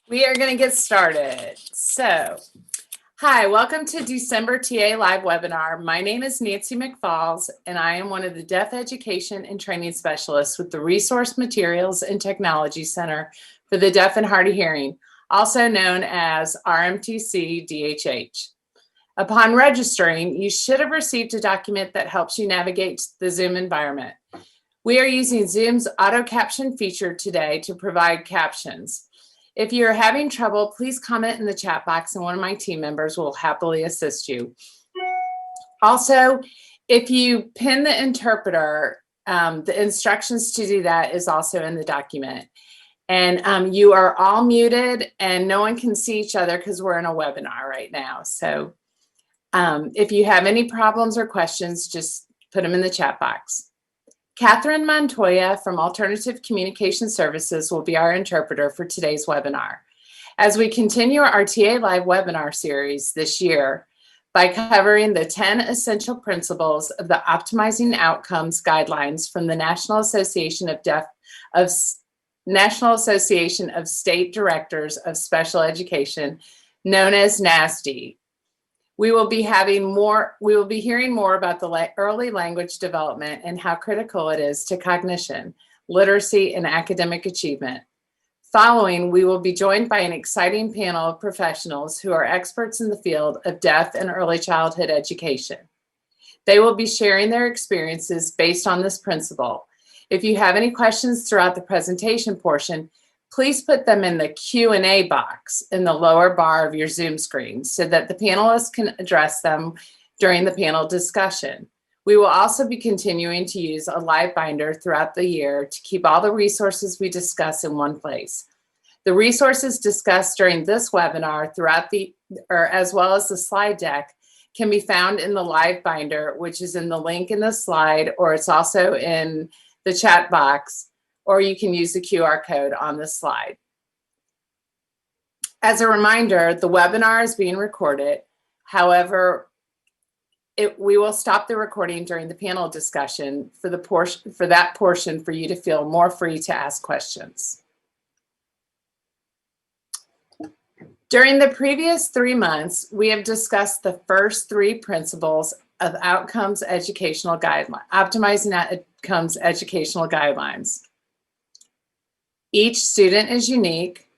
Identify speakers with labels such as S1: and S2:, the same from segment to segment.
S1: We are going to get started. So, hi, welcome to December TA Live webinar. My name is Nancy McFalls, and I am one of the Deaf Education and Training Specialists with the Resource Materials and Technology Center for the Deaf and Hard of Hearing, also known as RMTC-DHH. Upon registering, you should have received a document that helps you navigate the Zoom environment. We are using Zoom's auto caption feature today to provide captions. If you're having trouble, please comment in the chat box and one of my team members will happily assist you. Also, if you pin the interpreter, the instructions to do that is also in the document. And you are all muted and no one can see each other because we're in a webinar right now. So if you have any problems or questions, just put them in the chat box. Catherine Montoya from Alternative Communication Services will be our interpreter for today's webinar. As we continue our TA Live webinar series this year by covering the 10 essential principles of the Optimizing Outcomes Guidelines from the National Association of State Directors of Special Education, known as NASD. We will be hearing more about the early language development and how critical it is to cognition, literacy, and academic achievement. Following, we will be joined by an exciting panel of professionals who are experts in the field of deaf and early childhood education. They will be sharing their experiences based on this principle. If you have any questions throughout the presentation portion, please put them in the Q&A box in the lower bar of your Zoom screen so that the panelists can address them during the panel discussion. We will also be continuing to use a live binder throughout the year to keep all the resources we discuss in one place. The resources discussed during this webinar as well as the slide deck can be found in the live binder, which is in the link in the slide, or it's also in the chat box, or you can use the QR code on the slide. As a reminder, the webinar is being recorded. However, we will stop the recording during the panel discussion for that portion for you to feel more free to ask questions. During the previous 3 months, we have discussed the first 3 principles of Optimizing Outcomes Educational Guidelines. Each student is unique.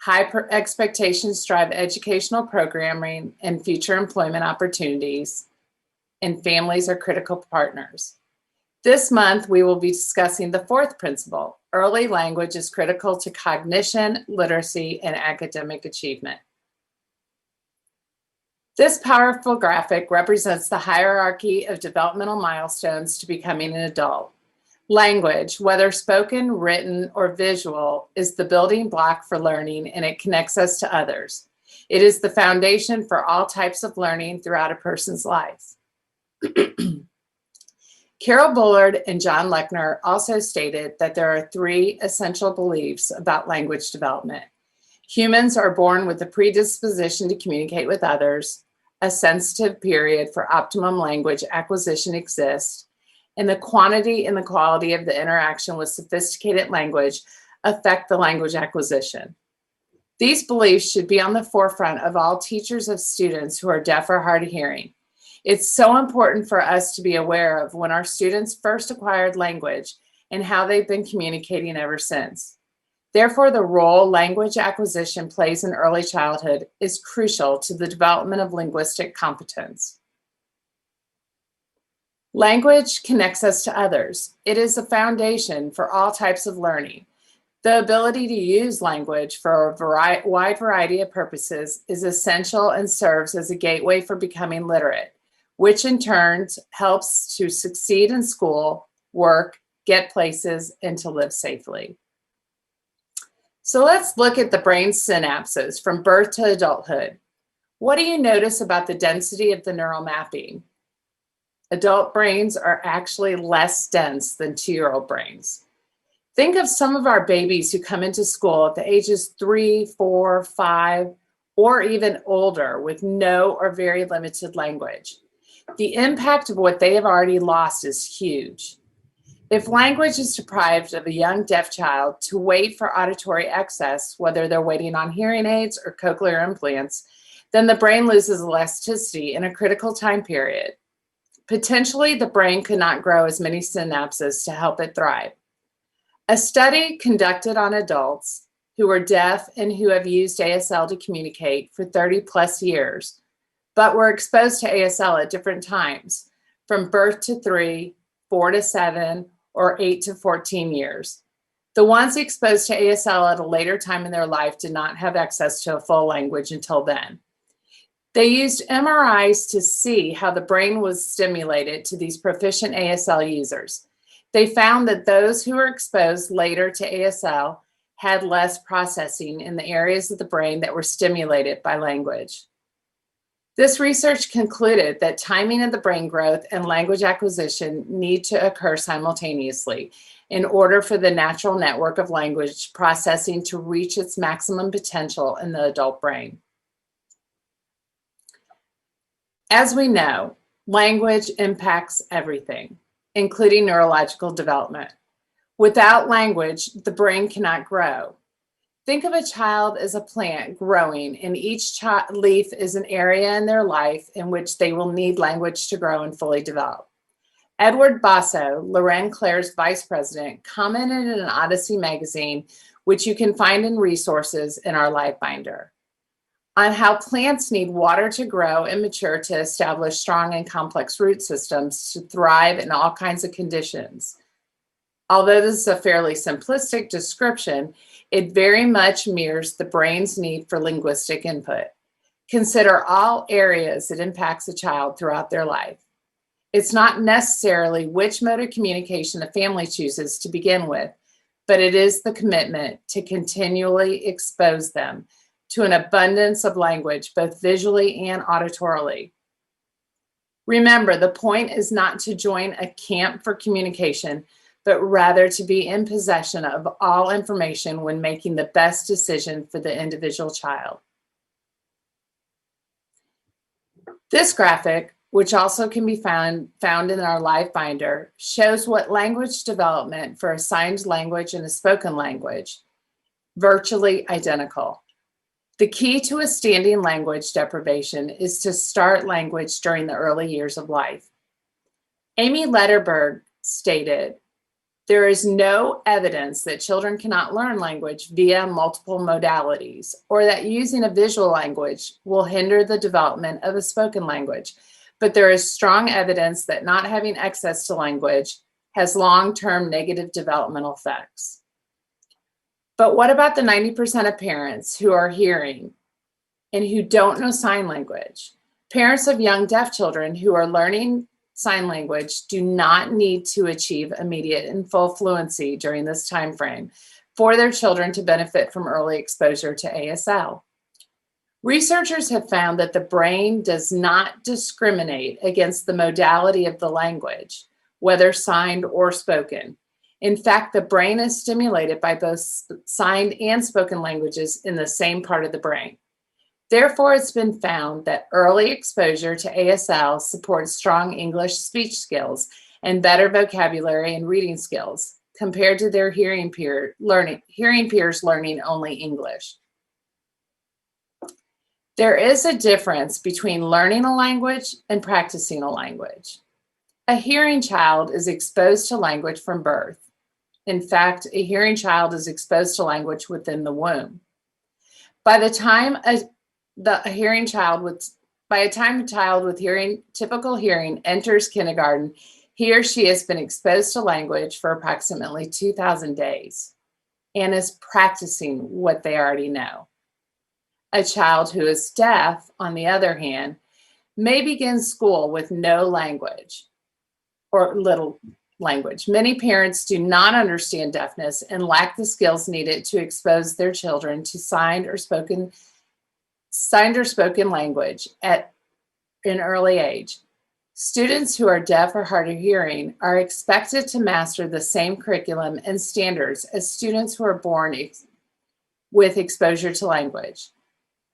S1: High expectations drive educational programming and future employment opportunities, and families are critical partners. This month, we will be discussing the 4th principle. Early language is critical to cognition, literacy, and academic achievement. This powerful graphic represents the hierarchy of developmental milestones to becoming an adult. Language, whether spoken, written, or visual, is the building block for learning, and it connects us to others. It is the foundation for all types of learning throughout a person's life. Carol Bullard and John Lechner also stated that there are 3 essential beliefs about language development. Humans are born with a predisposition to communicate with others. A sensitive period for optimum language acquisition exists, and the quantity and the quality of the interaction with sophisticated language affect the language acquisition. These beliefs should be on the forefront of all teachers of students who are deaf or hard of hearing. It's so important for us to be aware of when our students first acquired language and how they've been communicating ever since. Therefore, the role language acquisition plays in early childhood is crucial to the development of linguistic competence. Language connects us to others. It is a foundation for all types of learning. The ability to use language for a wide variety of purposes is essential and serves as a gateway for becoming literate, which in turn helps to succeed in school, work, get places, and to live safely. So let's look at the brain synapses from birth to adulthood. What do you notice about the density of the neural mapping? Adult brains are actually less dense than 2-year-old brains. Think of some of our babies who come into school at the ages 3, 4, 5, or even older with no or very limited language. The impact of what they have already lost is huge. If language is deprived of a young deaf child to wait for auditory access, whether they're waiting on hearing aids or cochlear implants, then the brain loses elasticity in a critical time period. Potentially, the brain could not grow as many synapses to help it thrive. A study conducted on adults who were deaf and who have used ASL to communicate for 30 plus years, but were exposed to ASL at different times, from birth to 3, 4 to 7, or 8 to 14 years. The ones exposed to ASL at a later time in their life did not have access to a full language until then. They used MRIs to see how the brain was stimulated to these proficient ASL users. They found that those who were exposed later to ASL had less processing in the areas of the brain that were stimulated by language. This research concluded that timing of the brain growth and language acquisition need to occur simultaneously in order for the natural network of language processing to reach its maximum potential in the adult brain. As we know, language impacts everything, including neurological development. Without language, the brain cannot grow. Think of a child as a plant growing, and each leaf is an area in their life in which they will need language to grow and fully develop. Edward Basso, Loren Claire's vice president, commented in an Odyssey magazine, which you can find in resources in our live binder, on how plants need water to grow and mature to establish strong and complex root systems to thrive in all kinds of conditions. Although this is a fairly simplistic description, it very much mirrors the brain's need for linguistic input. Consider all areas it impacts a child throughout their life. It's not necessarily which mode of communication a family chooses to begin with, but it is the commitment to continually expose them to an abundance of language, both visually and auditorily. Remember, the point is not to join a camp for communication, but rather to be in possession of all information when making the best decision for the individual child. This graphic, which also can be found in our live binder, shows what language development for a signed language and a spoken language, virtually identical. The key to a standing language deprivation is to start language during the early years of life. Amy Letterberg stated, "There is no evidence that children cannot learn language via multiple modalities, or that using a visual language will hinder the development of a spoken language. But there is strong evidence that not having access to language has long-term negative developmental effects." But what about the 90% of parents who are hearing and who don't know sign language? Parents of young deaf children who are learning sign language do not need to achieve immediate and full fluency during this time frame for their children to benefit from early exposure to ASL. Researchers have found that the brain does not discriminate against the modality of the language, whether signed or spoken. In fact, the brain is stimulated by both signed and spoken languages in the same part of the brain. Therefore, it's been found that early exposure to ASL supports strong English speech skills and better vocabulary and reading skills compared to their hearing peers learning only English. There is a difference between learning a language and practicing a language. A hearing child is exposed to language from birth. In fact, a hearing child is exposed to language within the womb. By the time a child with typical hearing enters kindergarten, he or she has been exposed to language for approximately 2,000 days and is practicing what they already know. A child who is deaf, on the other hand, may begin school with no language or little language. Many parents do not understand deafness and lack the skills needed to expose their children to signed or spoken language at an early age. Students who are deaf or hard of hearing are expected to master the same curriculum and standards as students who are born with exposure to language.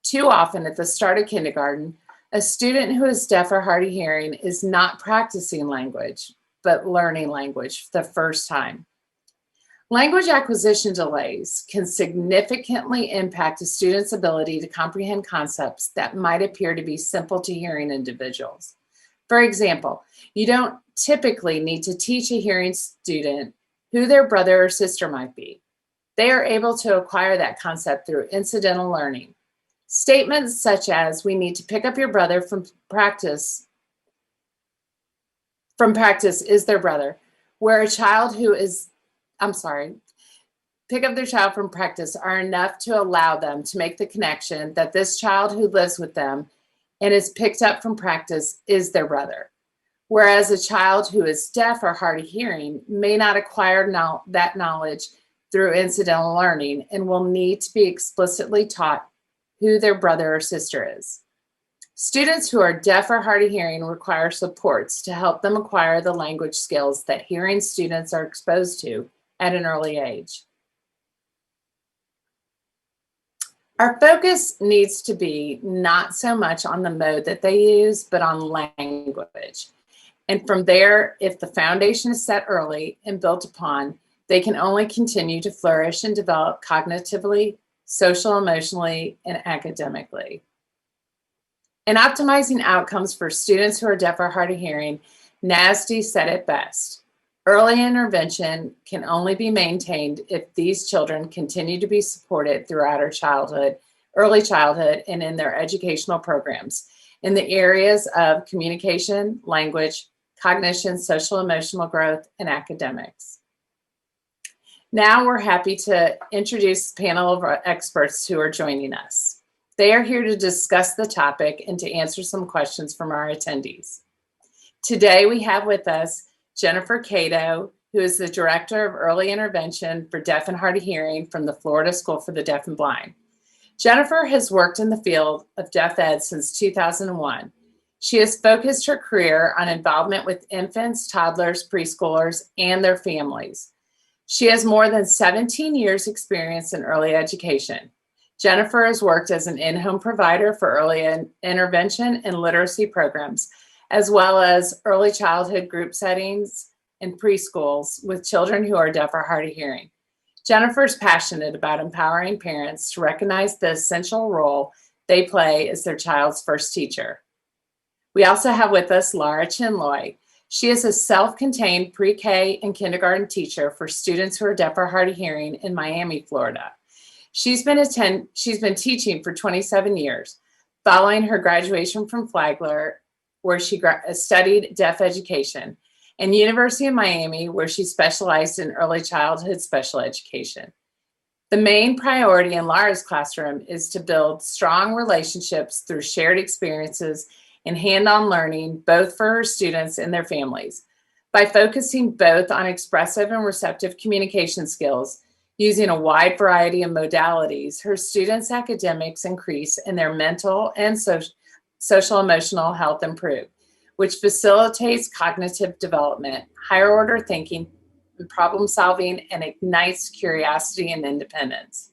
S1: Too often at the start of kindergarten, a student who is deaf or hard of hearing is not practicing language, but learning language for the first time. Language acquisition delays can significantly impact a student's ability to comprehend concepts that might appear to be simple to hearing individuals. For example, you don't typically need to teach a hearing student who their brother or sister might be. They are able to acquire that concept through incidental learning. Statements such as, "We need to pick up your brother from practice is their brother," where a child who is, pick up their child from practice are enough to allow them to make the connection that this child who lives with them and is picked up from practice is their brother. Whereas a child who is deaf or hard of hearing may not acquire that knowledge through incidental learning and will need to be explicitly taught who their brother or sister is. Students who are deaf or hard of hearing require supports to help them acquire the language skills that hearing students are exposed to at an early age. Our focus needs to be not so much on the mode that they use, but on language. And from there, if the foundation is set early and built upon, they can only continue to flourish and develop cognitively, social, emotionally, and academically. In optimizing outcomes for students who are deaf or hard of hearing, NASD said it best: early intervention can only be maintained if these children continue to be supported throughout early childhood, and in their educational programs in the areas of communication, language, cognition, social emotional growth, and academics. Now we're happy to introduce a panel of experts who are joining us. They are here to discuss the topic and to answer some questions from our attendees. Today we have with us Jennifer Cato, who is the Director of Early Intervention for Deaf and Hard of Hearing from the Florida School for the Deaf and Blind. Jennifer has worked in the field of deaf ed since 2001. She has focused her career on involvement with infants, toddlers, preschoolers, and their families. She has more than 17 years experience in early education. Jennifer has worked as an in-home provider for early intervention and literacy programs, as well as early childhood group settings and preschools with children who are deaf or hard of hearing. Jennifer is passionate about empowering parents to recognize the essential role they play as their child's first teacher. We also have with us Laura Chinloy. She is a self-contained pre-K and kindergarten teacher for students who are deaf or hard of hearing in Miami, Florida. She's been teaching for 27 years, following her graduation from Flagler, where she studied deaf education, and University of Miami, where she specialized in early childhood special education. The main priority in Laura's classroom is to build strong relationships through shared experiences and hands-on learning, both for her students and their families. By focusing both on expressive and receptive communication skills, using a wide variety of modalities, her students' academics increase and their mental and social emotional health improve, which facilitates cognitive development, higher order thinking, and problem solving, and ignites curiosity and independence.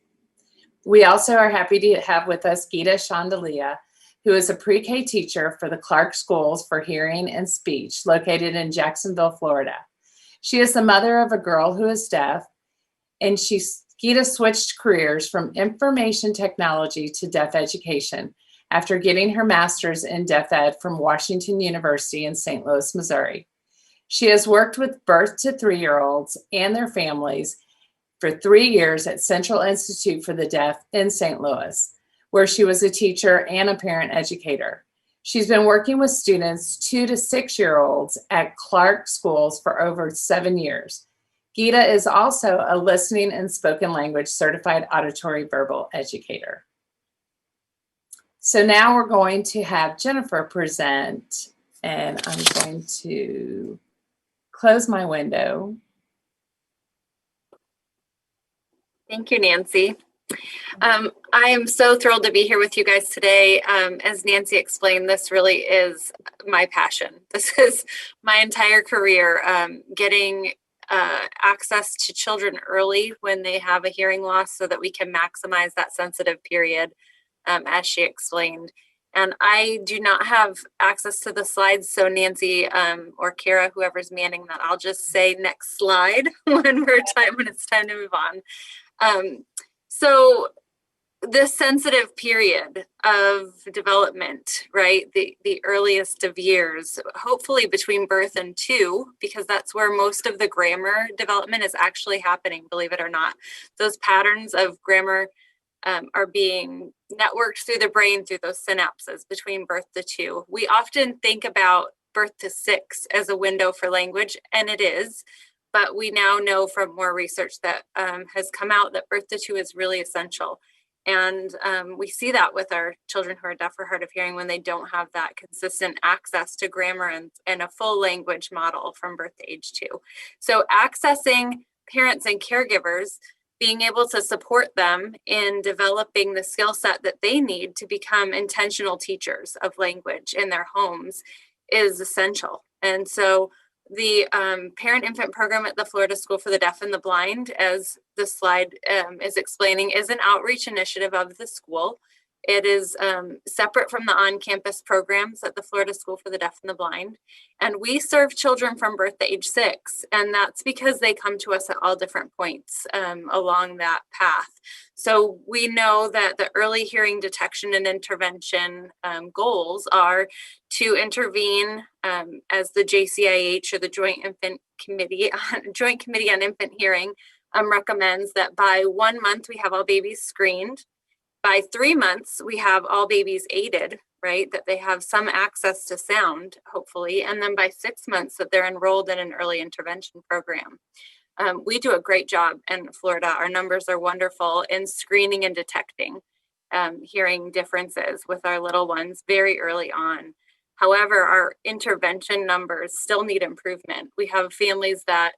S1: We also are happy to have with us Geeta Shandilya, who is a pre-K teacher for the Clarke Schools for Hearing and Speech, located in Jacksonville, Florida. She is the mother of a girl who is deaf, and Geeta switched careers from information technology to deaf education after getting her master's in deaf ed from Washington University in St. Louis, Missouri. She has worked with birth to 3-year-olds and their families for 3 years at Central Institute for the Deaf in St. Louis, where she was a teacher and a parent educator. She's been working with students 2 to 6-year-olds at Clarke Schools for over 7 years. Geeta is also a listening and spoken language certified auditory verbal educator. So now we're going to have Jennifer present, and I'm going to close my window.
S2: Thank you, Nancy. I am so thrilled to be here with you guys today. As Nancy explained, this really is my passion. This is my entire career, getting access to children early when they have a hearing loss so that we can maximize that sensitive period, as she explained. And I do not have access to the slides, so Nancy or Kara, whoever's manning that, I'll just say next slide when it's time to move on. So this sensitive period of development, right? The earliest of years, hopefully between birth and 2, because that's where most of the grammar development is actually happening, believe it or not. Those patterns of grammar are being networked through the brain through those synapses between birth to 2. We often think about birth to 6 as a window for language, and it is, but we now know from more research that has come out that birth to 2 is really essential. And we see that with our children who are deaf or hard of hearing when they don't have that consistent access to grammar and a full language model from birth to age 2. So accessing parents and caregivers, being able to support them in developing the skill set that they need to become intentional teachers of language in their homes is essential. And so the Parent-Infant Program at the Florida School for the Deaf and the Blind, as the slide is explaining, is an outreach initiative of the school. It is separate from the on-campus programs at the Florida School for the Deaf and the Blind. And we serve children from birth to age 6. And that's because they come to us at all different points along that path. So we know that the early hearing detection and intervention goals are to intervene as the JCIH, or the Joint Committee on Infant Hearing, recommends that by 1 month we have all babies screened. By 3 months, we have all babies aided, right? That they have some access to sound, hopefully. And then by 6 months that they're enrolled in an early intervention program. We do a great job in Florida. Our numbers are wonderful in screening and detecting hearing differences with our little ones very early on. However, our intervention numbers still need improvement. We have families that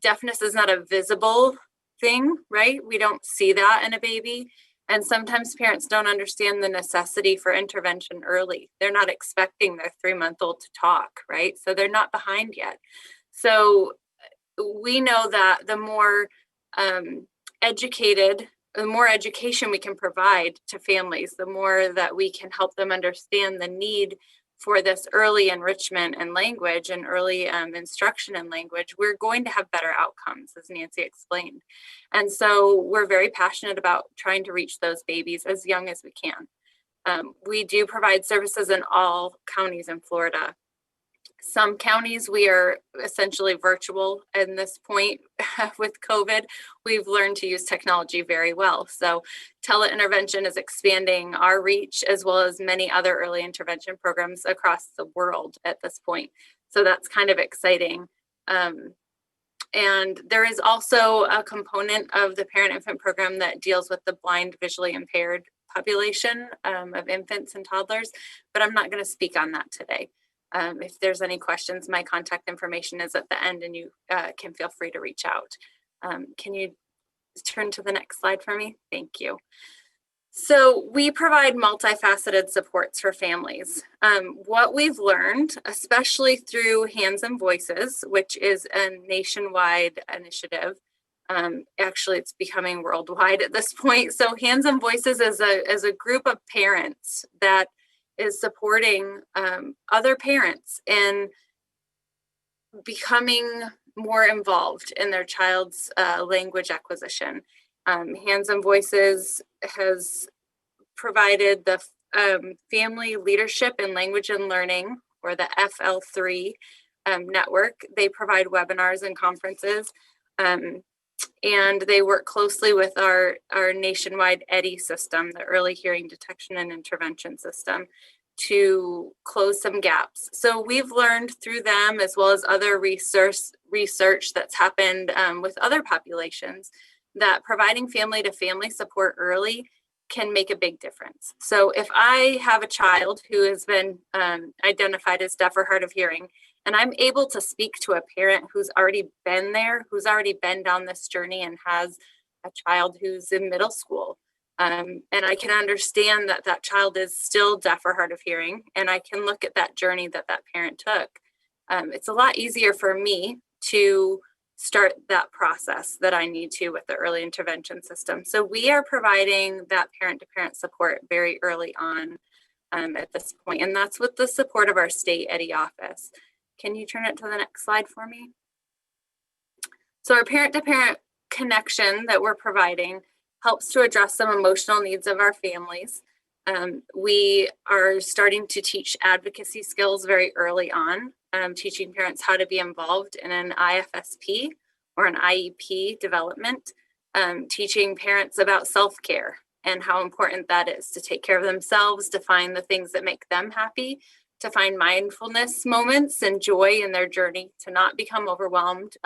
S2: deafness is not a visible thing, right? We don't see that in a baby. And sometimes parents don't understand the necessity for intervention early. They're not expecting their 3-month-old to talk, right? So they're not behind yet. So we know that the more the more education we can provide to families, the more that we can help them understand the need for this early enrichment in language and early instruction in language, we're going to have better outcomes, as Nancy explained. And so we're very passionate about trying to reach those babies as young as we can. We do provide services in all counties in Florida. Some counties we are essentially virtual at this point with COVID. We've learned to use technology very well. So teleintervention is expanding our reach, as well as many other early intervention programs across the world at this point. So that's kind of exciting. And there is also a component of the Parent-Infant Program that deals with the blind, visually impaired population of infants and toddlers, but I'm not going to speak on that today. If there's any questions, my contact information is at the end, and you can feel free to reach out. Can you turn to the next slide for me? Thank you. So we provide multifaceted supports for families. What we've learned, especially through Hands and Voices, which is a nationwide initiative, actually it's becoming worldwide at this point. So Hands and Voices is a group of parents that is supporting other parents in becoming more involved in their child's language acquisition. Hands and Voices has provided the Family Leadership in Language and Learning, or the FL3 network. They provide webinars and conferences, and they work closely with our nationwide EDI system, the Early Hearing Detection and Intervention System, to close some gaps. So we've learned through them, as well as other research that's happened with other populations, that providing family-to-family support early can make a big difference. So if I have a child who has been identified as deaf or hard of hearing, and I'm able to speak to a parent who's already been there, who's already been down this journey and has a child who's in middle school, and I can understand that that child is still deaf or hard of hearing, and I can look at that journey that that parent took, it's a lot easier for me to start that process that I need to with the early intervention system. So we are providing that parent-to-parent support very early on. at this point, and that's with the support of our state EDDI office. Can you turn it to the next slide for me? So our parent-to-parent connection that we're providing helps to address some emotional needs of our families. We are starting to teach advocacy skills very early on, teaching parents how to be involved in an IFSP or an IEP development, teaching parents about self-care and how important that is to take care of themselves, to find the things that make them happy, to find mindfulness moments and joy in their journey, to not become overwhelmed.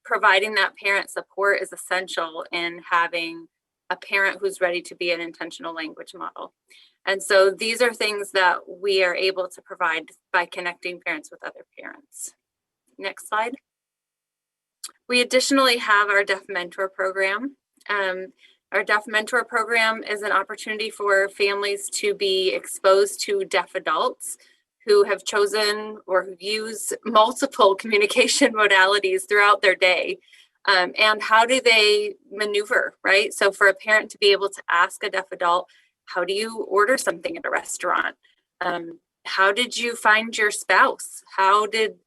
S2: Providing that parent support is essential in having a parent who's ready to be an intentional language model. And so these are things that we are able to provide by connecting parents with other parents. Next slide. We additionally have our Deaf Mentor program. Our Deaf Mentor program is an opportunity for families to be exposed to deaf adults who have chosen or who use multiple communication modalities throughout their day. And how do they maneuver, right? So for a parent to be able to ask a deaf adult, how do you order something at a restaurant? How did you find your spouse? How did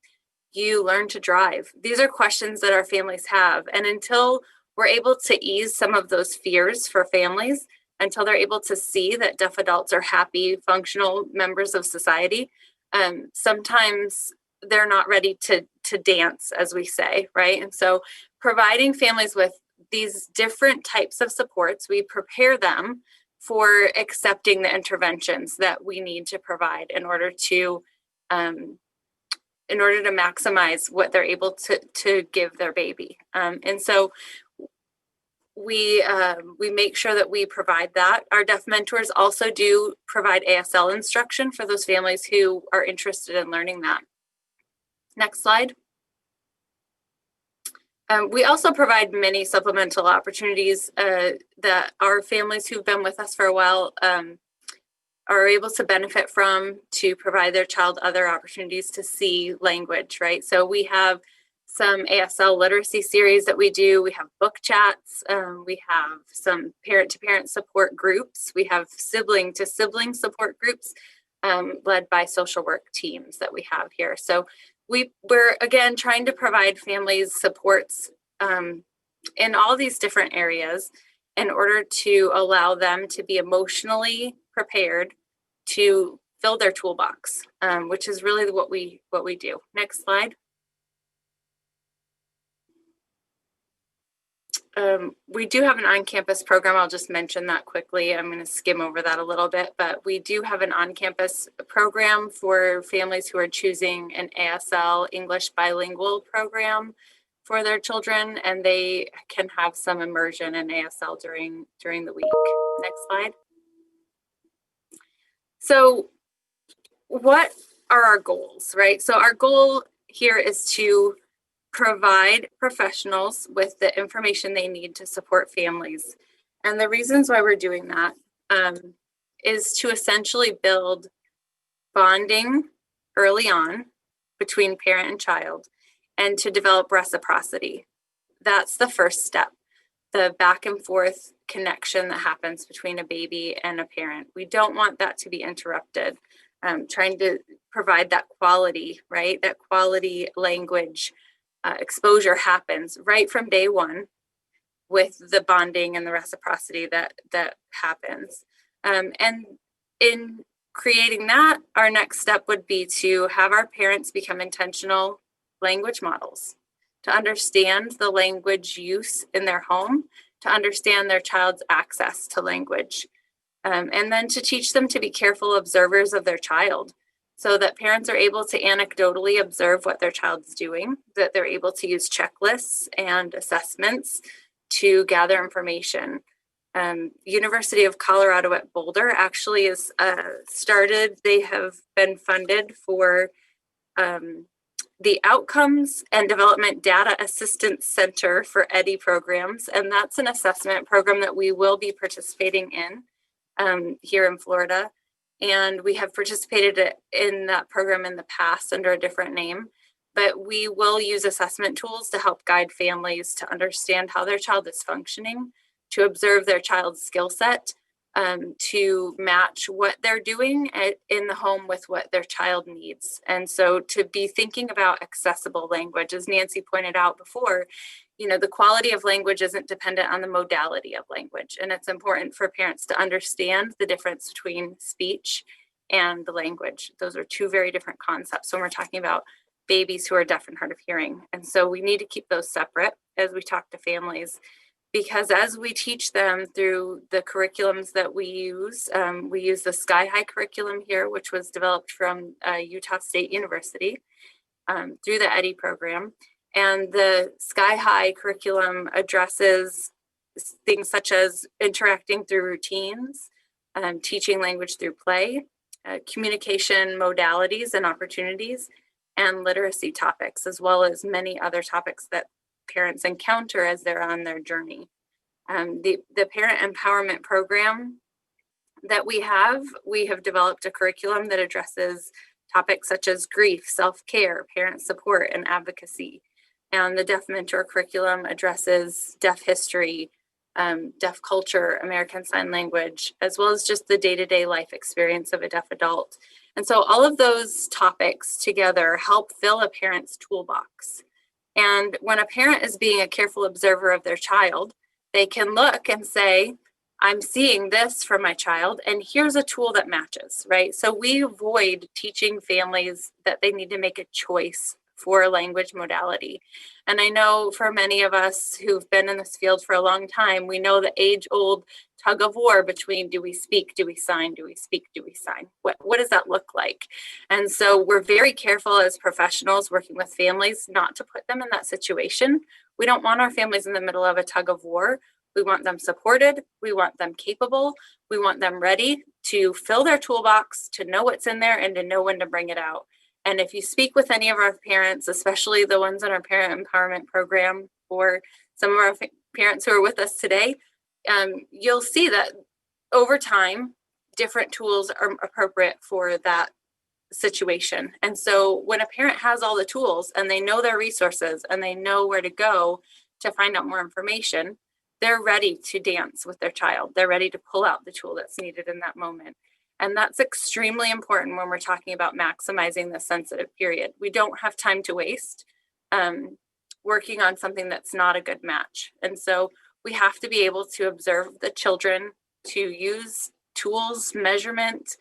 S2: you learn to drive? These are questions that our families have. And until we're able to ease some of those fears for families, until they're able to see that deaf adults are happy, functional members of society, sometimes they're not ready to dance, as we say, right? And so providing families with these different types of supports, we prepare them for accepting the interventions that we need to provide in order to maximize what they're able to give their baby. And so we make sure that we provide that. Our deaf mentors also do provide ASL instruction for those families who are interested in learning that. Next slide. We also provide many supplemental opportunities that our families who've been with us for a while are able to benefit from, to provide their child other opportunities to see language, right? So we have some ASL literacy series that we do. We have book chats. We have some parent-to-parent support groups. We have sibling-to-sibling support groups led by social work teams that we have here. So we're again trying to provide families supports in all these different areas in order to allow them to be emotionally prepared to fill their toolbox, which is really what we do. Next slide. We do have an on-campus program. I'll just mention that quickly. I'm going to skim over that a little bit, but we do have an on-campus program for families who are choosing an ASL English bilingual program for their children, and they can have some immersion in ASL during the week. Next slide. So what are our goals, right? So our goal here is to provide professionals with the information they need to support families. And the reasons why we're doing that is to essentially build bonding early on between parent and child, and to develop reciprocity. That's the first step, the back and forth connection that happens between a baby and a parent. We don't want that to be interrupted. Trying to provide that quality, right? That quality language exposure happens right from day one with the bonding and the reciprocity that happens. And in creating that, our next step would be to have our parents become intentional language models, to understand the language use in their home, to understand their child's access to language, and then to teach them to be careful observers of their child, so that parents are able to anecdotally observe what their child's doing, that they're able to use checklists and assessments to gather information. University of Colorado at Boulder actually is started, they have been funded for the Outcomes and Development Data Assistance Center for EDDI programs, and that's an assessment program that we will be participating in here in Florida. And we have participated in that program in the past under a different name, but we will use assessment tools to help guide families to understand how their child is functioning, to observe their child's skill set, to match what they're doing in the home with what their child needs. And so to be thinking about accessible language, as Nancy pointed out before, the quality of language isn't dependent on the modality of language. And it's important for parents to understand the difference between speech and the language. Those are two very different concepts when we're talking about babies who are deaf and hard of hearing. And so we need to keep those separate as we talk to families, because as we teach them through the curriculums that we use the Sky High curriculum here, which was developed from Utah State University through the EDDI program. And the Sky High curriculum addresses things such as interacting through routines, teaching language through play, communication modalities and opportunities, and literacy topics, as well as many other topics that parents encounter as they're on their journey. The Parent Empowerment Program that we have developed a curriculum that addresses topics such as grief, self-care, parent support, and advocacy. And the Deaf Mentor curriculum addresses deaf history, deaf culture, American Sign Language, as well as just the day-to-day life experience of a deaf adult. And so all of those topics together help fill a parent's toolbox. And when a parent is being a careful observer of their child, they can look and say, I'm seeing this from my child, and here's a tool that matches, right? So we avoid teaching families that they need to make a choice for a language modality. And I know for many of us who've been in this field for a long time, we know the age-old tug of war between do we speak, do we sign, do we speak, do we sign? What does that look like? And so we're very careful as professionals working with families not to put them in that situation. We don't want our families in the middle of a tug of war. We want them supported. We want them capable. We want them ready to fill their toolbox, to know what's in there and to know when to bring it out. And if you speak with any of our parents, especially the ones in our Parent Empowerment Program or some of our parents who are with us today, you'll see that over time, different tools are appropriate for that situation. And so when a parent has all the tools and they know their resources and they know where to go to find out more information, they're ready to dance with their child. They're ready to pull out the tool that's needed in that moment. And that's extremely important when we're talking about maximizing the sensitive period. We don't have time to waste working on something that's not a good match. And so we have to be able to observe the children, to use tools, measurement,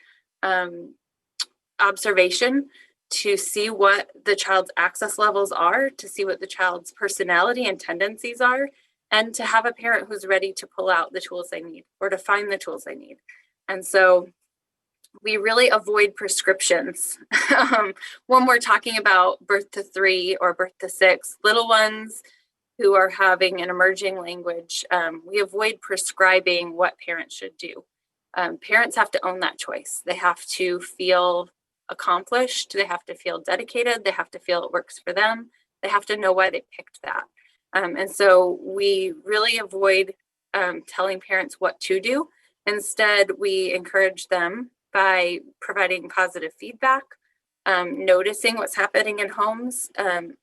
S2: observation, to see what the child's access levels are, to see what the child's personality and tendencies are, and to have a parent who's ready to pull out the tools they need or to find the tools they need. And so we really avoid prescriptions when we're talking about birth to 3 or birth to 6, little ones who are having an emerging language. We avoid prescribing what parents should do. Parents have to own that choice. They have to feel accomplished. They have to feel dedicated. They have to feel it works for them. They have to know why they picked that. And so we really avoid telling parents what to do. Instead, we encourage them by providing positive feedback, noticing what's happening in homes,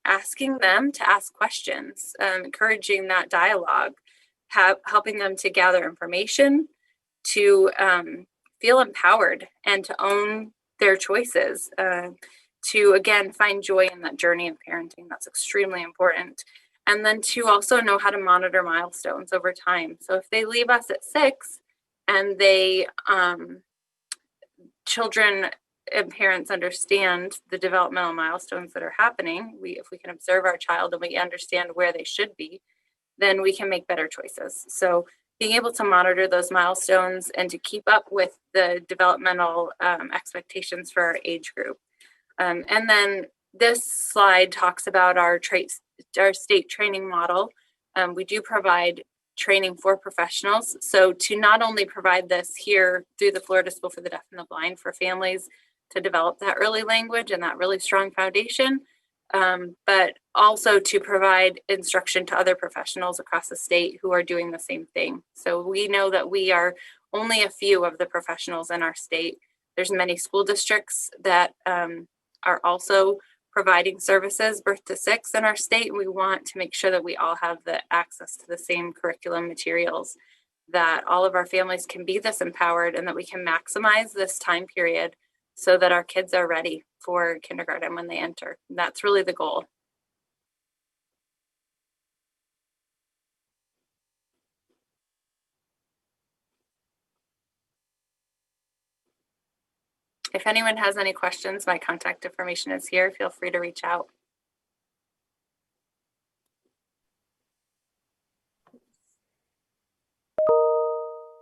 S2: asking them to ask questions, encouraging that dialogue, helping them to gather information, to feel empowered and to own their choices, to again find joy in that journey of parenting. That's extremely important. And then to also know how to monitor milestones over time. So if they leave us at 6 and they children and parents understand the developmental milestones that are happening, if we can observe our child and we understand where they should be, then we can make better choices. So being able to monitor those milestones and to keep up with the developmental expectations for our age group. And then this slide talks about our state training model. We do provide training for professionals. So to not only provide this here through the Florida School for the Deaf and the Blind for families to develop that early language and that really strong foundation, but also to provide instruction to other professionals across the state who are doing the same thing. So we know that we are only a few of the professionals in our state. There's many school districts that are also providing services birth to 6 in our state. We want to make sure that we all have the access to the same curriculum materials that all of our families can be this empowered and that we can maximize this time period so that our kids are ready for kindergarten when they enter. That's really the goal. If anyone has any questions, my contact information is here. Feel free to reach out.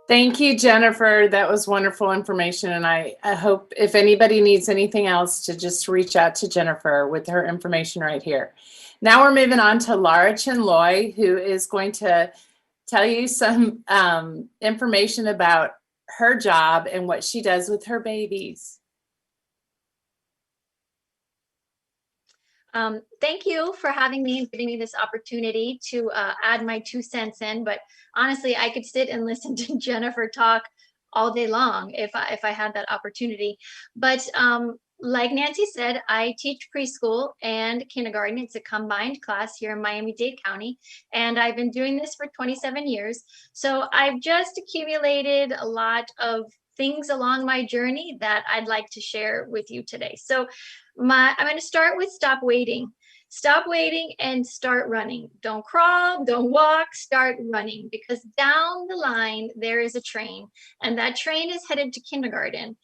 S1: Thank you, Jennifer. That was wonderful information. And I hope if anybody needs anything else to just reach out to Jennifer with her information right here. Now we're moving on to Laura Chinloy, who is going to tell you some information about her job and what she does with her babies.
S3: Thank you for having me and giving me this opportunity to add my 2 cents in. But honestly, I could sit and listen to Jennifer talk all day long if I had that opportunity. But like Nancy said, I teach preschool and kindergarten. It's a combined class here in Miami-Dade County, and I've been doing this for 27 years. So I've just accumulated a lot of things along my journey that I'd like to share with you today. So I'm going to start with stop waiting. Stop waiting and start running. Don't crawl, don't walk, start running, because down the line there is a train, and that train is headed to kindergarten.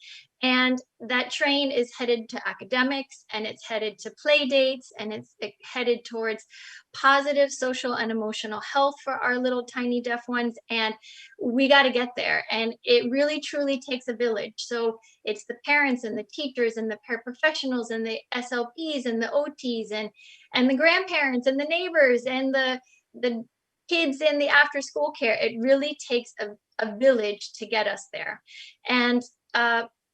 S3: And that train is headed to academics, and it's headed to play dates, and it's headed towards positive social and emotional health for our little tiny deaf ones. And we got to get there. And it really truly takes a village. So it's the parents and the teachers and the paraprofessionals and the SLPs and the OTs and the grandparents and the neighbors and the kids in the after school care. It really takes a village to get us there. And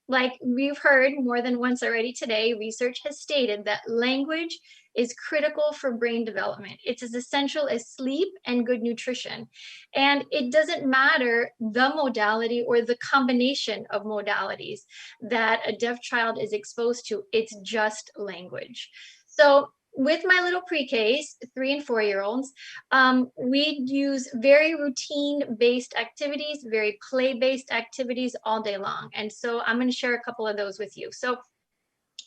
S3: like we've heard more than once already today, research has stated that language is critical for brain development. It's as essential as sleep and good nutrition. And it doesn't matter the modality or the combination of modalities that a deaf child is exposed to. It's just language. So with my little pre-Ks, 3 and 4-year-olds, we use very routine-based activities, very play-based activities all day long. And so I'm going to share a couple of those with you. So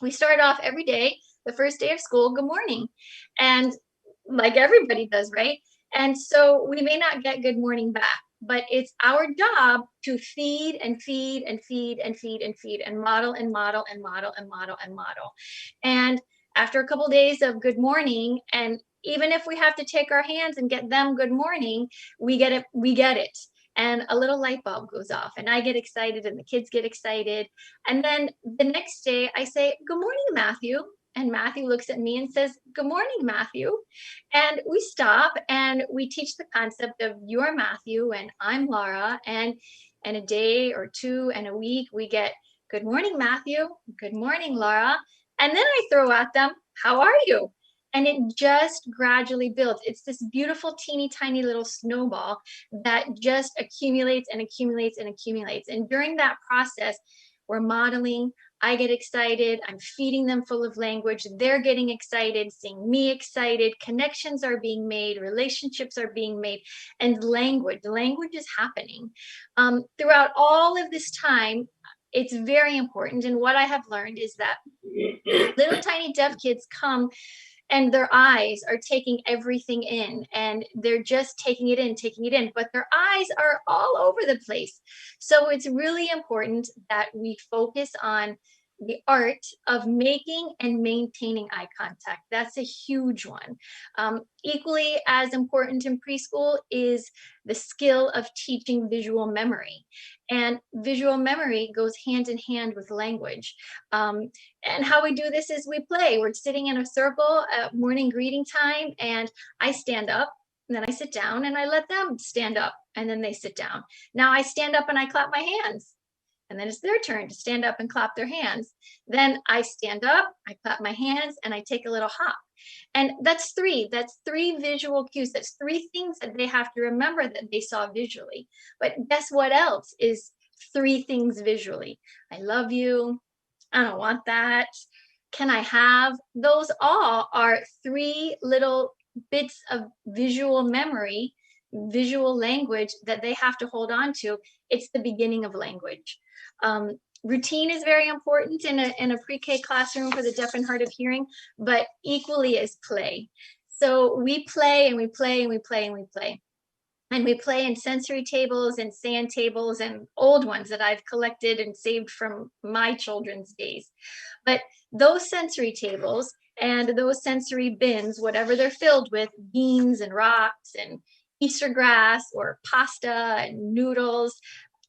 S3: we start off every day, the first day of school, good morning. And like everybody does, right? And so we may not get good morning back, but it's our job to feed and feed and feed and feed and feed and model and model and model and model and model. And after a couple days of good morning, and even if we have to take our hands and get them good morning, we get it. And a little light bulb goes off, and I get excited and the kids get excited. And then the next day I say, good morning, Matthew. And Matthew looks at me and says, good morning, Matthew. And we stop and we teach the concept of you're Matthew and I'm Laura. And a day or two and a week, we get good morning, Matthew. Good morning, Laura. And then I throw at them, how are you? And it just gradually builds. It's this beautiful, teeny tiny little snowball that just accumulates and accumulates and accumulates. And during that process, we're modeling. I get excited. I'm feeding them full of language. They're getting excited, seeing me excited. Connections are being made. Relationships are being made. And language is happening. Throughout all of this time, it's very important. And what I have learned is that little tiny deaf kids come and their eyes are taking everything in, and they're just taking it in, but their eyes are all over the place. So it's really important that we focus on the art of making and maintaining eye contact. That's a huge one. Equally as important in preschool is the skill of teaching visual memory. And visual memory goes hand in hand with language. And how we do this is we play. We're sitting in a circle at morning greeting time, and I stand up, and then I sit down, and I let them stand up, and then they sit down. Now I stand up and I clap my hands. And then it's their turn to stand up and clap their hands. Then I stand up, I clap my hands, and I take a little hop. And that's three visual cues. That's 3 things that they have to remember that they saw visually. But guess what else is 3 things visually? I love you. I don't want that. Can I have? Those all are 3 little bits of visual memory visual language that they have to hold on to, it's the beginning of language. Routine is very important in a pre-K classroom for the deaf and hard of hearing, but equally is play. So we play and we play and we play and we play. And we play in sensory tables and sand tables and old ones that I've collected and saved from my children's days. But those sensory tables and those sensory bins, whatever they're filled with, beans and rocks and Easter grass or pasta and noodles,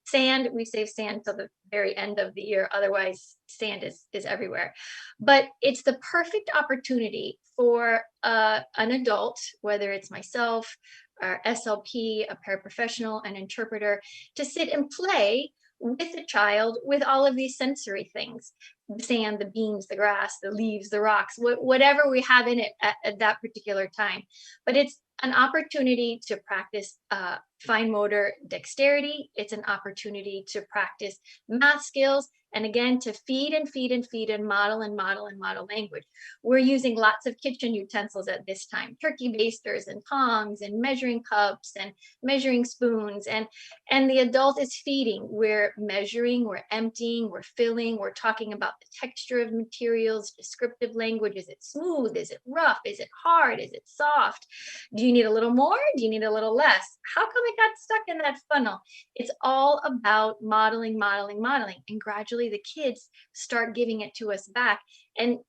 S3: sand, we save sand till the very end of the year. Otherwise, sand is everywhere. But it's the perfect opportunity for an adult, whether it's myself, our SLP, a paraprofessional, an interpreter, to sit and play with the child with all of these sensory things, the sand, the beans, the grass, the leaves, the rocks, whatever we have in it at that particular time. But it's an opportunity to practice fine motor dexterity. It's an opportunity to practice math skills. And again, to feed and feed and feed and model and model and model language. We're using lots of kitchen utensils at this time, turkey basters and tongs and measuring cups and measuring spoons. And the adult is feeding. We're measuring, we're emptying, we're filling, we're talking about the texture of materials, descriptive language. Is it smooth? Is it rough? Is it hard? Is it soft? Do you need a little more? Do you need a little less? How come it got stuck in that funnel? It's all about modeling, modeling, modeling. And gradually the kids start giving it to us back. And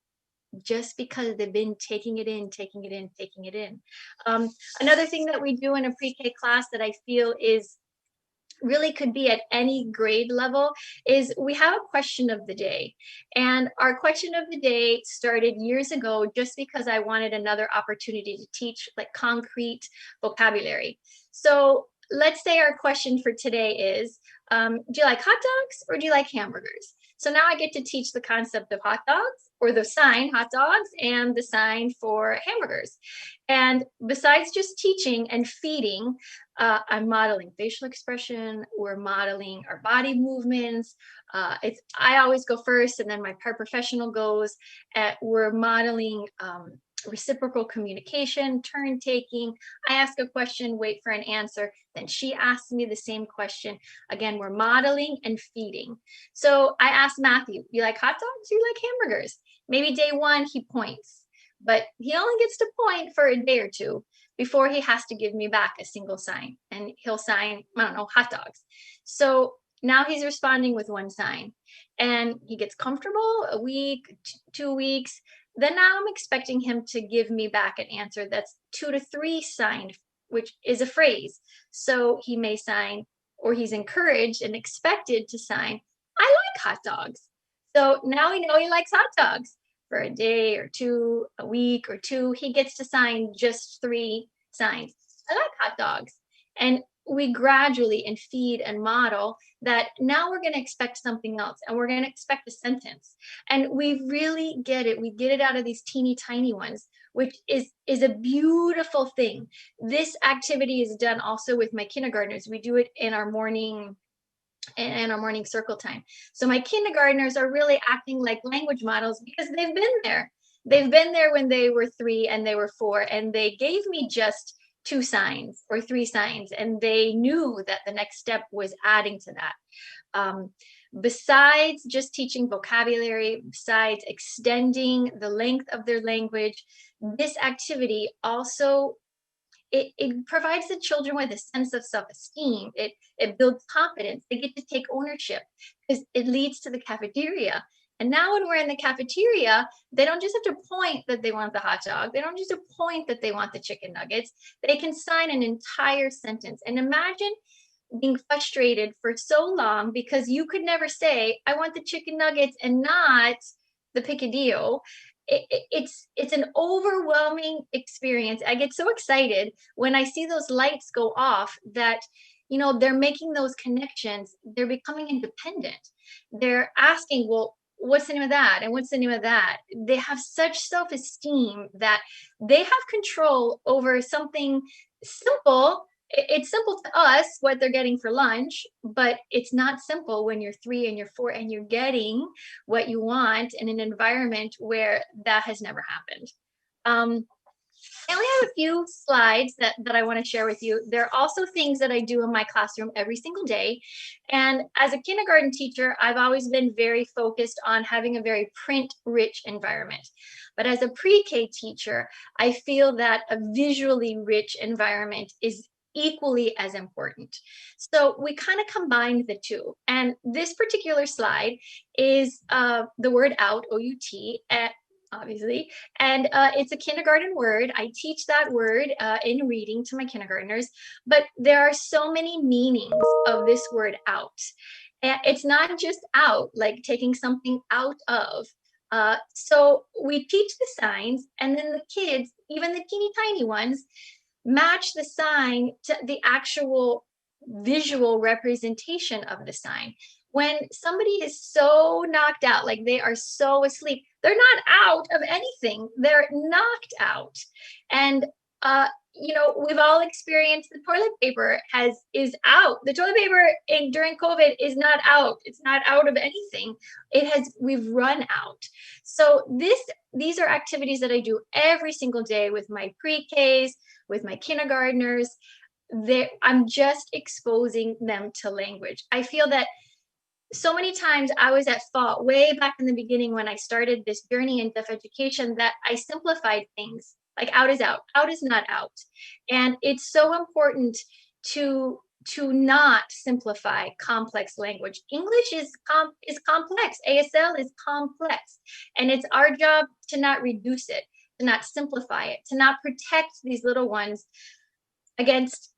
S3: just because they've been taking it in, taking it in, taking it in. Another thing that we do in a pre-K class that I feel is really could be at any grade level is we have a question of the day. And our question of the day started years ago just because I wanted another opportunity to teach like concrete vocabulary. So let's say our question for today is, do you like hot dogs or do you like hamburgers? So now I get to teach the concept of hot dogs, or the sign hot dogs and the sign for hamburgers. And besides just teaching and feeding, I'm modeling facial expression, we're modeling our body movements. I always go first and then my paraprofessional goes. We're modeling reciprocal communication, turn taking. I ask a question, wait for an answer, then she asks me the same question. Again, we're modeling and feeding. So I asked Matthew, you like hot dogs or you like hamburgers? Maybe day one he points, but he only gets to point for a day or two before he has to give me back a single sign, and he'll sign, I don't know, hot dogs. So now he's responding with one sign and he gets comfortable a week, 2 weeks. Then now I'm expecting him to give me back an answer that's 2 to 3 signed, which is a phrase. So he may sign, or he's encouraged and expected to sign, I like hot dogs. So now we know he likes hot dogs. For a day or two, a week or two, he gets to sign just 3 signs. I like hot dogs. And we gradually and feed and model that now we're going to expect something else, and we're going to expect a sentence. And we really get it. We get it out of these teeny tiny ones, which is a beautiful thing. This activity is done also with my kindergartners. We do it in our morning circle time. So my kindergartners are really acting like language models because they've been there. They've been there when they were 3 and they were 4, and they gave me just 2 signs or 3 signs, and they knew that the next step was adding to that. Besides just teaching vocabulary, besides extending the length of their language, this activity also it provides the children with a sense of self-esteem. It builds confidence. They get to take ownership because it leads to the cafeteria. And now when we're in the cafeteria, they don't just have to point that they want the hot dog. They don't just have to point that they want the chicken nuggets. They can sign an entire sentence. And imagine being frustrated for so long because you could never say, I want the chicken nuggets and not the picadillo. It's an overwhelming experience. I get so excited when I see those lights go off that, they're making those connections. They're becoming independent. They're asking, well, what's the name of that? And what's the name of that? They have such self-esteem that they have control over something simple. It's simple to us what they're getting for lunch, but it's not simple when you're 3 and you're 4 and you're getting what you want in an environment where that has never happened. I only have a few slides that I want to share with you. There are also things that I do in my classroom every single day. And as a kindergarten teacher, I've always been very focused on having a very print-rich environment. But as a pre-K teacher, I feel that a visually rich environment is equally as important. So we kind of combined the two. And this particular slide is the word out, O-U-T, obviously, and it's a kindergarten word. I teach that word in reading to my kindergartners, but there are so many meanings of this word out. And it's not just out, like taking something out of. So we teach the signs, and then the kids, even the teeny tiny ones, match the sign to the actual visual representation of the sign. When somebody is so knocked out, like they are so asleep, they're not out of anything, they're knocked out. And you know, we've all experienced the toilet paper is out. The toilet paper during COVID is not out. It's not out of anything. We've run out. So these are activities that I do every single day with my pre-Ks, with my kindergartners. I'm just exposing them to language. I feel that so many times I was at fault way back in the beginning when I started this journey in deaf education, that I simplified things, like out is out, out is not out. And it's so important to not simplify complex language. English is complex. ASL is complex. And it's our job to not reduce it, to not simplify it, to not protect these little ones against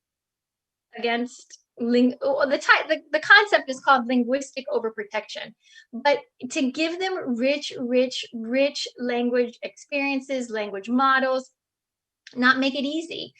S3: the concept is called linguistic overprotection, but to give them rich language experiences, language models, not make it easy.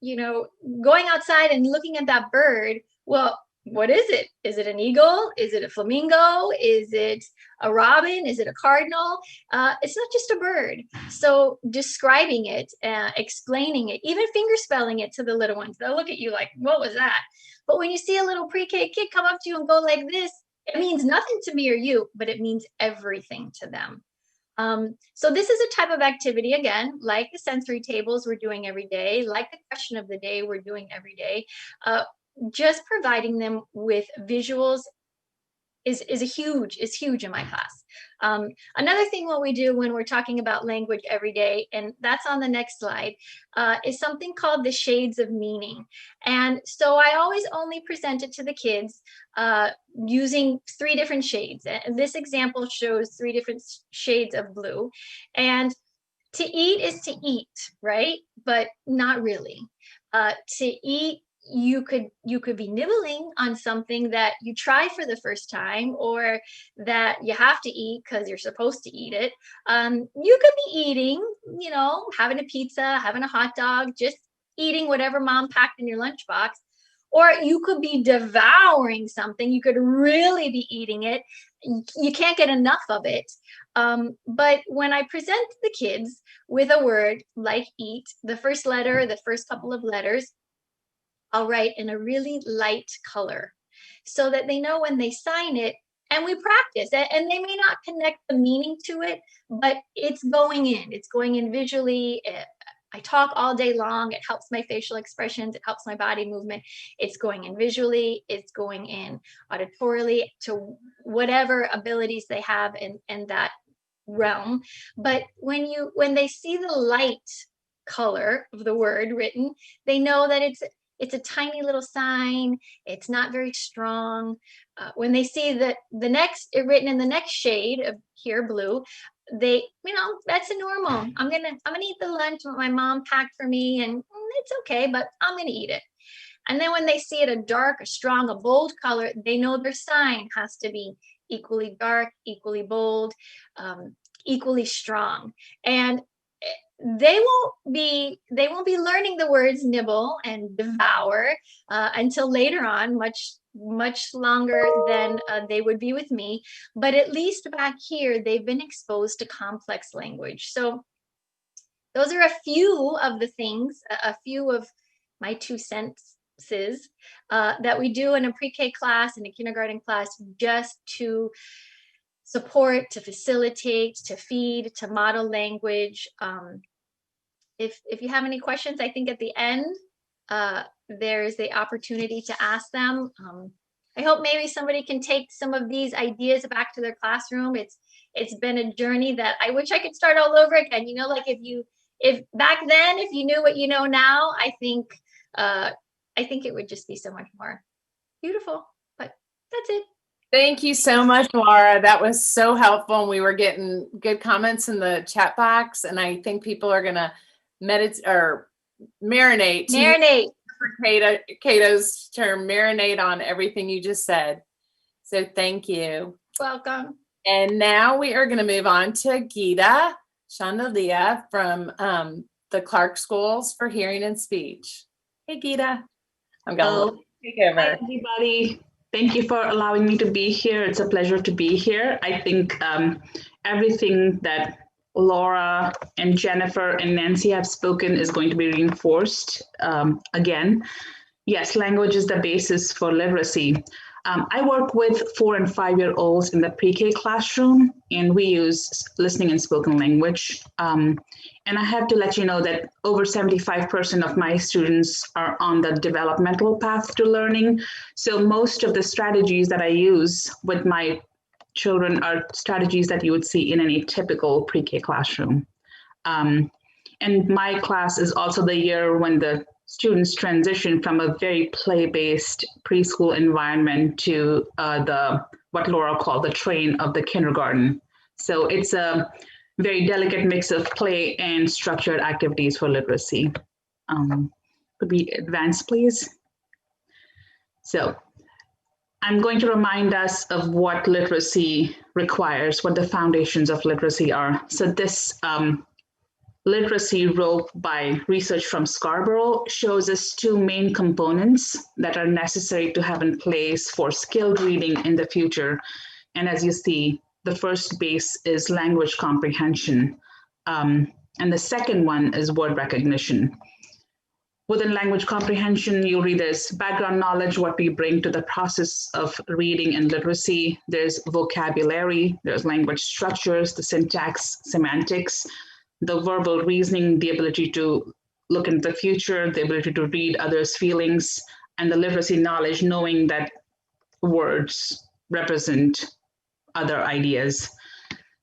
S3: You know, going outside and looking at that bird, well, what is it? Is it an eagle? Is it a flamingo? Is it a robin? Is it a cardinal? It's not just a bird. So describing it, explaining it, even finger spelling it to the little ones, they'll look at you like, what was that? But when you see a little pre-K kid come up to you and go like this, it means nothing to me or you, but it means everything to them. So this is a type of activity, again, like the sensory tables we're doing every day, like the question of the day we're doing every day. Just providing them with visuals is huge in my class. Another thing what we do when we're talking about language every day, and that's on the next slide, is something called the shades of meaning. And so I always only present it to the kids using 3 different shades. And this example shows 3 different shades of blue. And to eat is to eat, right? But not really. To eat, you could be nibbling on something that you try for the first time, or that you have to eat because you're supposed to eat it. You could be eating, you know, having a pizza, having a hot dog, just eating whatever mom packed in your lunchbox. Or you could be devouring something. You could really be eating it. You can't get enough of it. But when I present the kids with a word like eat, the first letter, the first couple of letters, I'll write in a really light color so that they know when they sign it, and we practice it, and they may not connect the meaning to it, but it's going in visually. I talk all day long. It helps my facial expressions. It helps my body movement. It's going in visually. It's going in auditorily, to whatever abilities they have in that realm. But when they see the light color of the word written, they know that it's a tiny little sign. It's not very strong. When they see it written in the next shade of here, blue, they, that's a normal. I'm gonna eat the lunch that my mom packed for me, and it's okay, but I'm gonna eat it. And then when they see it a dark, a strong, a bold color, they know their sign has to be equally dark, equally bold, equally strong. And they won't be learning the words nibble and devour until later on, much longer than they would be with me. But at least back here, they've been exposed to complex language. So those are a few of the things, a few of my 2 cents that we do in a pre-K class and a kindergarten class, just to support, to facilitate, to feed, to model language. if you have any questions, I think at the end, there's the opportunity to ask them. I hope maybe somebody can take some of these ideas back to their classroom. It's been a journey that I wish I could start all over again. You know, like if back then, if you knew what you know now, I think it would just be so much more beautiful. But that's it.
S1: Thank you so much, Laura. That was so helpful. And we were getting good comments in the chat box. And I think people are going to marinate.
S3: Marinate.
S1: Cato's term, marinate on everything you just said. So thank you.
S3: Welcome.
S1: And now we are going to move on to Geeta Shandilya from the Clarke Schools for Hearing and Speech. Hey, Geeta. I'm going to take over.
S4: Hi, everybody. Thank you for allowing me to be here. It's a pleasure to be here. I think everything that Laura and Jennifer and Nancy have spoken is going to be reinforced again. Yes, language is the basis for literacy. I work with 4- and 5-year-olds in the pre-K classroom, and we use listening and spoken language. And I have to let you know that over 75% of my students are on the developmental path to learning. So most of the strategies that I use with my children are strategies that you would see in any typical pre-K classroom. And my class is also the year when the students transition from a very play-based preschool environment to what Laura called the train of the kindergarten. So it's a very delicate mix of play and structured activities for literacy. Could we advance, please? So I'm going to remind us of what literacy requires, what the foundations of literacy are. So this literacy rope by research from Scarborough shows us 2 main components that are necessary to have in place for skilled reading in the future. And as you see, the first base is language comprehension. And the second one is word recognition. Within language comprehension, you'll read there's background knowledge, what we bring to the process of reading and literacy. There's vocabulary, there's language structures, the syntax, semantics, the verbal reasoning, the ability to look into the future, the ability to read others' feelings, and the literacy knowledge, knowing that words represent other ideas.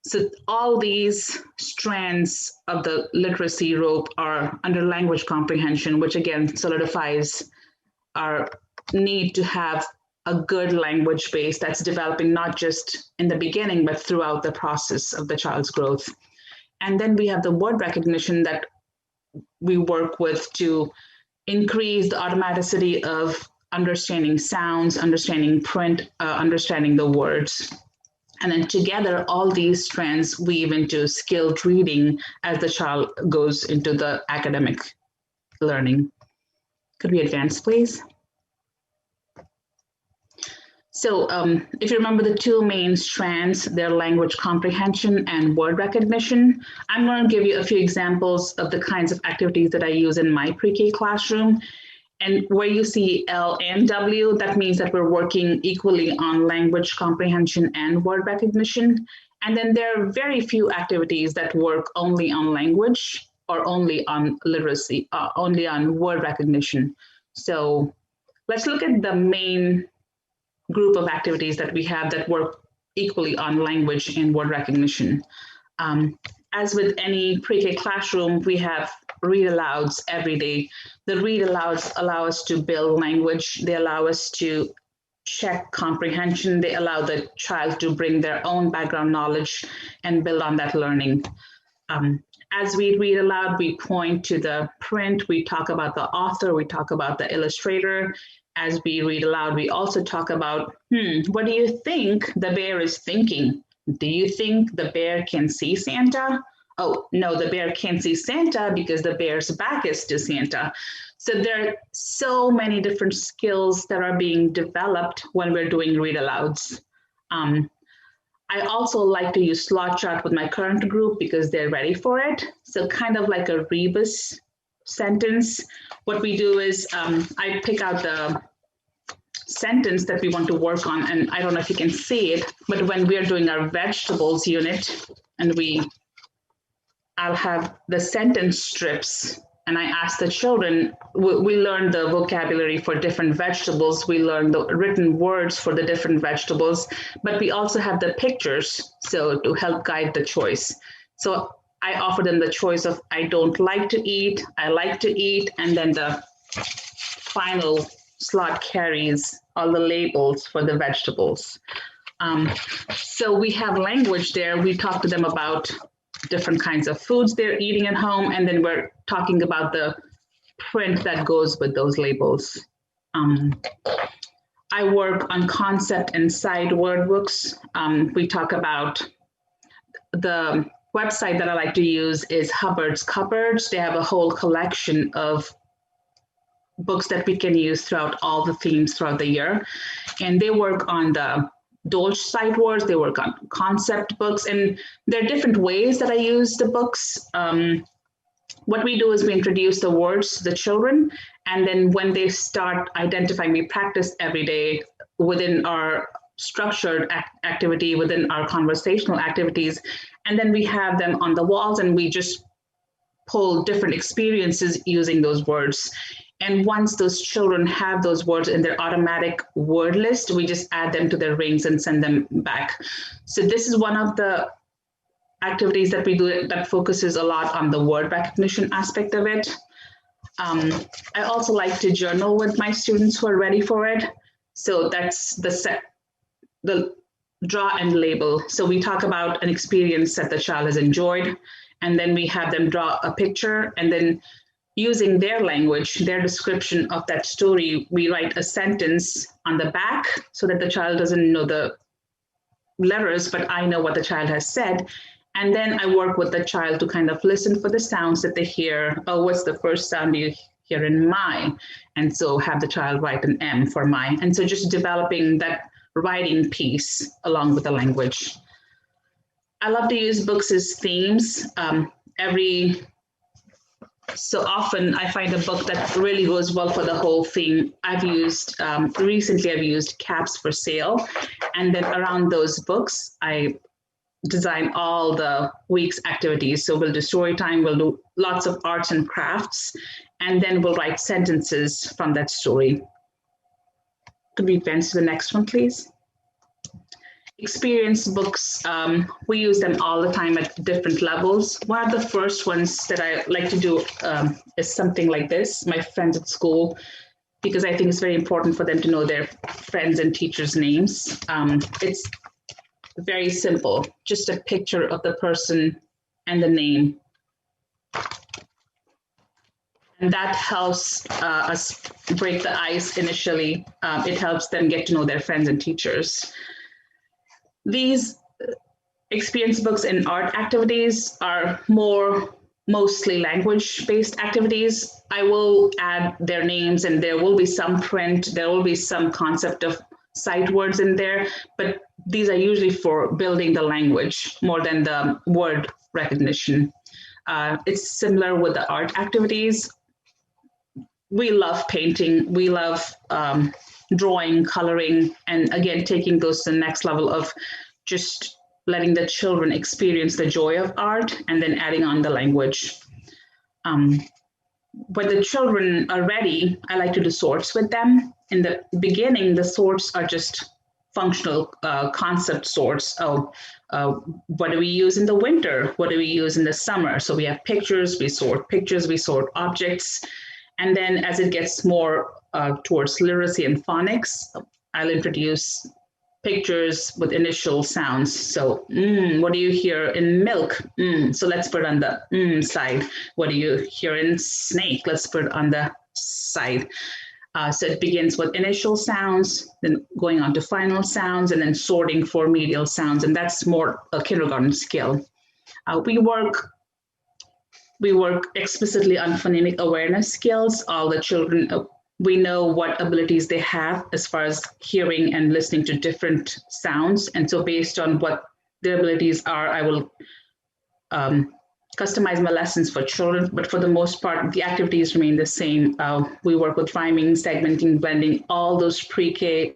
S4: So all these strands of the literacy rope are under language comprehension, which again solidifies our need to have a good language base that's developing not just in the beginning, but throughout the process of the child's growth. And then we have the word recognition that we work with to increase the automaticity of understanding sounds, understanding print, understanding the words. And then together, all these strands weave into skilled reading as the child goes into the academic learning. Could we advance, please? So if you remember the 2 main strands, they're language comprehension and word recognition. I'm going to give you a few examples of the kinds of activities that I use in my pre-K classroom. And where you see L and W, that means that we're working equally on language comprehension and word recognition. And then there are very few activities that work only on language or only on literacy, only on word recognition. So let's look at the main group of activities that we have that work equally on language and word recognition. As with any pre-K classroom, we have read alouds every day. The read alouds allow us to build language. They allow us to check comprehension. They allow the child to bring their own background knowledge and build on that learning. As we read aloud, we point to the print, we talk about the author, we talk about the illustrator. As we read aloud, we also talk about, what do you think the bear is thinking? Do you think the bear can see Santa? Oh, no, the bear can't see Santa because the bear's back is to Santa. So there are so many different skills that are being developed when we're doing read alouds. I also like to use slot chart with my current group because they're ready for it. So kind of like a rebus sentence. What we do is I pick out the sentence that we want to work on, and I don't know if you can see it, but when we're doing our vegetables unit and I'll have the sentence strips, and I ask the children, we learn the vocabulary for different vegetables, we learn the written words for the different vegetables, but we also have the pictures, so to help guide the choice. So I offer them the choice of I don't like to eat, I like to eat, and then the final slot carries all the labels for the vegetables. So we have language there. We talk to them about different kinds of foods they're eating at home, and then we're talking about the print that goes with those labels. I work on concept and side word books. We talk about the website that I like to use is Hubbard's Cupboards. They have a whole collection of books that we can use throughout all the themes throughout the year. And they work on the Dolch side words, they work on concept books, and there are different ways that I use the books. What we do is we introduce the words to the children, and then when they start identifying, we practice every day within our structured activity, within our conversational activities, and then we have them on the walls, and we just pull different experiences using those words. And once those children have those words in their automatic word list, we just add them to their rings and send them back. So this is one of the activities that we do that focuses a lot on the word recognition aspect of it. I also like to journal with my students who are ready for it. So that's the draw and label. So we talk about an experience that the child has enjoyed, and then we have them draw a picture, and then using their language, their description of that story, we write a sentence on the back so that the child doesn't know the letters, but I know what the child has said. And then I work with the child to kind of listen for the sounds that they hear. Oh, what's the first sound you hear in my? And so have the child write an M for my. And so just developing that writing piece along with the language. I love to use books as themes. So often I find a book that really goes well for the whole theme. Recently I've used Caps for Sale. And then around those books, I design all the week's activities. So we'll do story time, we'll do lots of arts and crafts, and then we'll write sentences from that story. Could we advance to the next one, please? Experience books, we use them all the time at different levels. One of the first ones that I like to do is something like this, My Friends at School, because I think it's very important for them to know their friends and teachers' names. It's very simple, just a picture of the person and the name. And that helps us break the ice initially. It helps them get to know their friends and teachers. These experience books and art activities are mostly language-based activities. I will add their names, and there will be some print, there will be some concept of sight words in there, but these are usually for building the language more than the word recognition. It's similar with the art activities. We love painting, we love drawing, coloring, and again, taking those to the next level of just letting the children experience the joy of art and then adding on the language. When the children are ready, I like to do sorts with them. In the beginning, the sorts are just functional concept sorts. What do we use in the winter? What do we use in the summer? So we have pictures, we sort objects. And then as it gets more towards literacy and phonics, I'll introduce pictures with initial sounds. So, what do you hear in milk? So let's put it on the side. What do you hear in snake? Let's put it on the side. So it begins with initial sounds, then going on to final sounds, and then sorting for medial sounds. And that's more a kindergarten skill. We work explicitly on phonemic awareness skills. All the children, we know what abilities they have as far as hearing and listening to different sounds. And so based on what their abilities are, I will customize my lessons for children, but for the most part, the activities remain the same. We work with rhyming, segmenting, blending, all those pre-K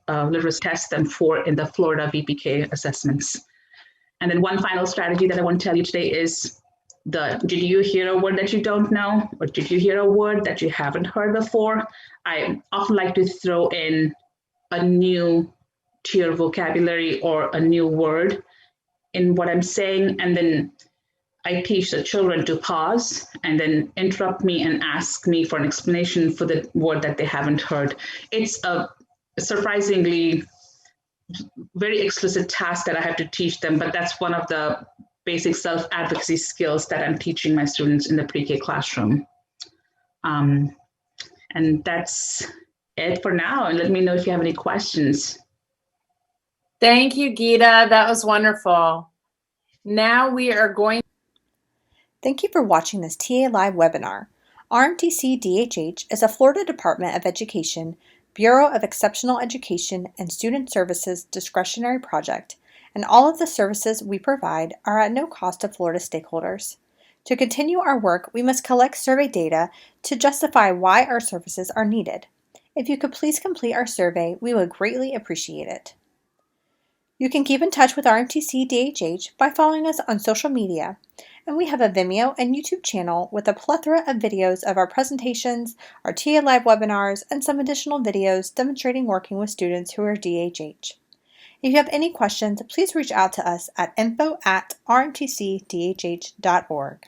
S4: literacy tests them for in the Florida VPK assessments. And then one final strategy that I want to tell you today is did you hear a word that you don't know? Or did you hear a word that you haven't heard before? I often like to throw in a new to your vocabulary or a new word in what I'm saying. And then I teach the children to pause and then interrupt me and ask me for an explanation for the word that they haven't heard. It's a surprisingly very explicit task that I have to teach them, but that's one of the basic self-advocacy skills that I'm teaching my students in the pre-K classroom. And that's it for now. And let me know if you have any questions.
S1: Thank you, Geeta. That was wonderful. Now we are going.
S5: Thank you for watching this TA Live webinar. RMTC-DHH is a Florida Department of Education, Bureau of Exceptional Education and Student Services discretionary project, and all of the services we provide are at no cost to Florida stakeholders. To continue our work, we must collect survey data to justify why our services are needed. If you could please complete our survey, we would greatly appreciate it. You can keep in touch with RMTC-DHH by following us on social media, and we have a Vimeo and YouTube channel with a plethora of videos of our presentations, our TA Live webinars, and some additional videos demonstrating working with students who are DHH. If you have any questions, please reach out to us at info@rmtcdhh.org.